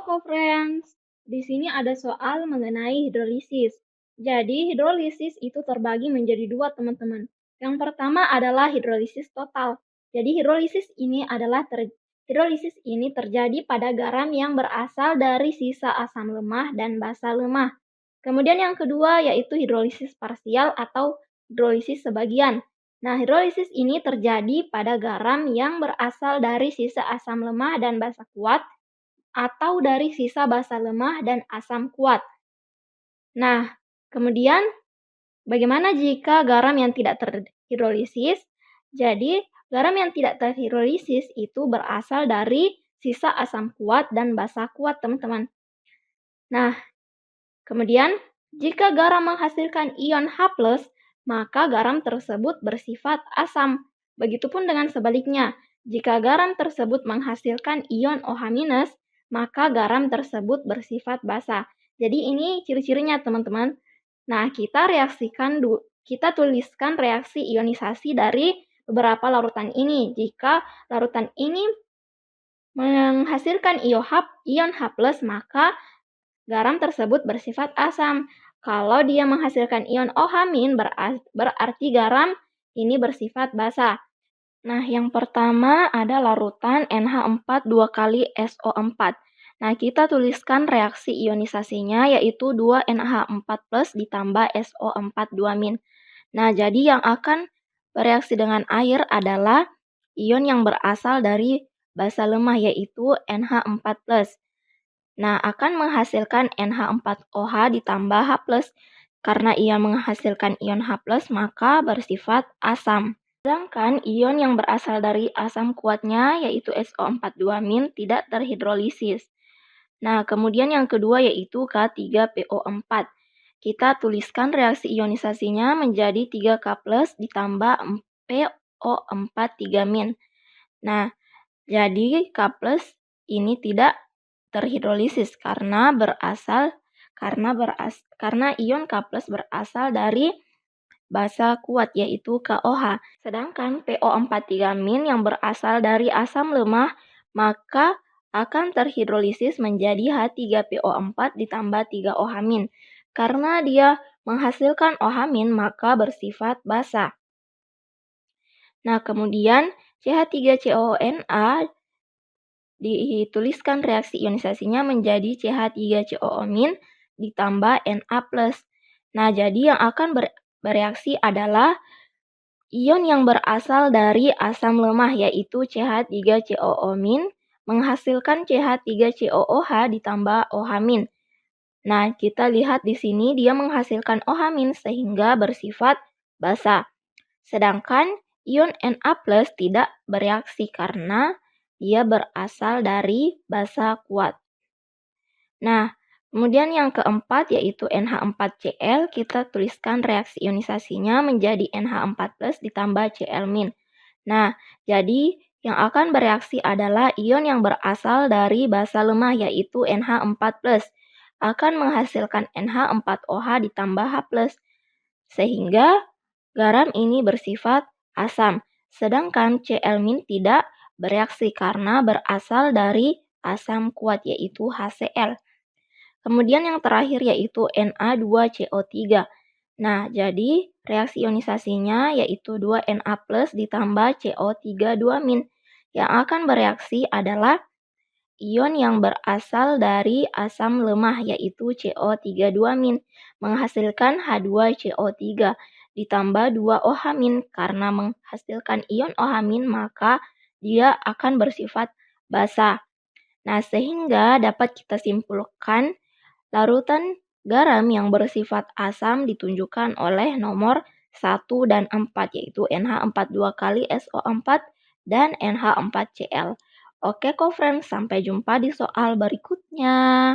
co-friends, di sini ada soal mengenai hidrolisis. Jadi, hidrolisis itu terbagi menjadi dua, teman-teman. Yang pertama adalah hidrolisis total. Jadi, hidrolisis ini terjadi pada garam yang berasal dari sisa asam lemah dan basa lemah. Kemudian yang kedua yaitu hidrolisis parsial atau hidrolisis sebagian. Nah, hidrolisis ini terjadi pada garam yang berasal dari sisa asam lemah dan basa kuat atau dari sisa basa lemah dan asam kuat. Nah, kemudian bagaimana jika garam yang tidak terhidrolisis? Jadi, garam yang tidak terhidrolisis itu berasal dari sisa asam kuat dan basa kuat, teman-teman. Nah, kemudian jika garam menghasilkan ion H+, maka garam tersebut bersifat asam. Begitupun dengan sebaliknya, jika garam tersebut menghasilkan ion OH-, maka garam tersebut bersifat basa. Jadi ini ciri-cirinya, teman-teman. Nah, kita tuliskan reaksi ionisasi dari beberapa larutan ini. Jika larutan ini menghasilkan ion H+, maka garam tersebut bersifat asam. Kalau dia menghasilkan ion OH- berarti garam ini bersifat basa. Nah, yang pertama ada larutan NH4 2 kali SO4. Nah, kita tuliskan reaksi ionisasinya yaitu 2NH4+ ditambah SO4 2-. Nah, jadi yang akan bereaksi dengan air adalah ion yang berasal dari basa lemah yaitu NH4+. Nah, akan menghasilkan NH4OH ditambah H+. Karena ia menghasilkan ion H+, maka bersifat asam. Sedangkan ion yang berasal dari asam kuatnya yaitu SO4 2- tidak terhidrolisis. Nah, kemudian yang kedua yaitu K3PO4. Kita tuliskan reaksi ionisasinya menjadi 3K+ ditambah PO4 3-. Nah, jadi K+ ini tidak terhidrolisis karena ion K+ berasal dari basa kuat yaitu KOH. Sedangkan PO4 3- yang berasal dari asam lemah maka akan terhidrolisis menjadi H3PO4 ditambah 3OH-. Karena dia menghasilkan OH- maka bersifat basa. Nah, kemudian CH3COONA dituliskan reaksi ionisasinya menjadi CH3COO- ditambah Na+. Nah, jadi yang akan bereaksi adalah ion yang berasal dari asam lemah yaitu CH3COO- menghasilkan CH3COOH ditambah OH-. Nah, kita lihat di sini dia menghasilkan OH- sehingga bersifat basa. Sedangkan ion Na+ tidak bereaksi karena dia berasal dari basa kuat. Nah, kemudian yang keempat yaitu NH4Cl, kita tuliskan reaksi ionisasinya menjadi NH4+ ditambah Cl-. Nah, jadi yang akan bereaksi adalah ion yang berasal dari basa lemah yaitu NH4+, akan menghasilkan NH4OH ditambah H+, sehingga garam ini bersifat asam. Sedangkan Cl- tidak bereaksi karena berasal dari asam kuat yaitu HCl. Kemudian yang terakhir yaitu Na2CO3. Nah, jadi reaksi ionisasinya yaitu 2Na+ ditambah CO3 2-. Yang akan bereaksi adalah ion yang berasal dari asam lemah yaitu CO3 2- menghasilkan H2CO3 ditambah 2OH- karena menghasilkan ion OH- maka dia akan bersifat basa. Nah, sehingga dapat kita simpulkan larutan garam yang bersifat asam ditunjukkan oleh nomor 1 dan 4 yaitu NH4 2 kali SO4 dan NH4Cl. Oke, co-friends, sampai jumpa di soal berikutnya.